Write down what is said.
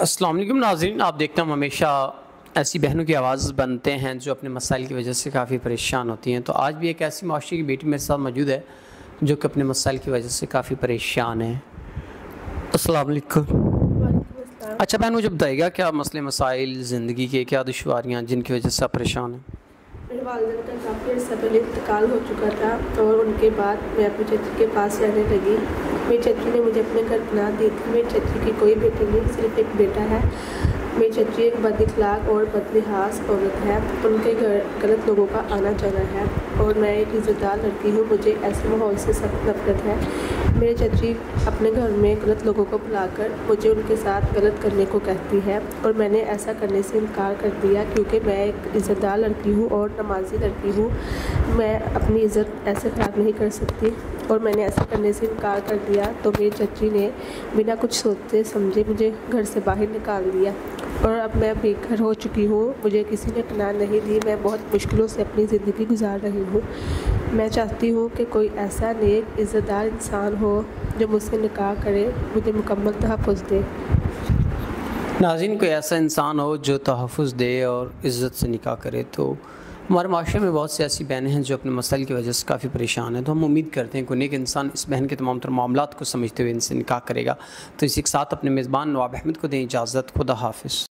السلام علیکم ناظرین، آپ دیکھتے ہیں ہمیشہ ایسی بہنوں کی آواز بنتے ہیں جو اپنے مسائل کی وجہ سے کافی پریشان ہوتی ہیں۔ تو آج بھی ایک ایسی معاشرے کی بیٹی میرے ساتھ موجود ہے جو کہ اپنے مسائل کی وجہ سے کافی پریشان ہے۔ السلام علیکم۔ وعلیکم السلام۔ اچھا بہن، مجھے بتائیے گا کیا مسئلے مسائل زندگی کے، کیا دشواریاں جن کی وجہ سے آپ پریشان ہیں؟ میرے والدین کا کافی عرصہ پہلے انتقال ہو چکا تھا اور ان کے بعد میں اپنی چچی کے پاس رہنے لگی۔ میری چچی نے مجھے اپنے گھر پناہ دی تھی۔ میری چچی کی کوئی بیٹی نہیں، صرف ایک بیٹا ہے۔ میری چچی ایک بد اخلاق اور بد لحاظ عورت ہے۔ ان کے گھر غلط لوگوں کا آنا جانا ہے اور میں ایک عزت دار لڑکی ہوں، مجھے ایسے ماحول سے سخت نفرت ہے۔ میری چچی اپنے گھر میں غلط لوگوں کو بلا کر مجھے ان کے ساتھ غلط کرنے کو کہتی ہے اور میں نے ایسا کرنے سے انکار کر دیا کیونکہ میں ایک عزت دار لڑکی ہوں اور نمازی لڑکی ہوں۔ میں اپنی عزت ایسے خراب نہیں کر سکتی اور میں نے ایسا کرنے سے انکار کر دیا تو میری چچی نے بنا کچھ سوچتے سمجھے مجھے گھر سے باہر نکال دیا اور اب میں بے گھر ہو چکی ہوں۔ مجھے کسی نے پناہ نہیں دی، میں بہت مشکلوں سے اپنی زندگی گزار رہی ہوں۔ میں چاہتی ہوں کہ کوئی ایسا نیک عزت دار انسان ہو جو مجھ سے نکاح کرے، مجھے مکمل تحفظ دے۔ ناظرین، کوئی ایسا انسان ہو جو تحفظ دے اور عزت سے نکاح کرے، تو ہمارے معاشرے میں بہت سی ایسی بہنیں ہیں جو اپنے مسائل کی وجہ سے کافی پریشان ہیں۔ تو ہم امید کرتے ہیں کہ نیک انسان اس بہن کے تمام تر معاملات کو سمجھتے ہوئے ان سے نکاح کرے گا۔ تو اسی کے ساتھ اپنے میزبان نواب احمد کو دیں اجازت۔ خدا حافظ۔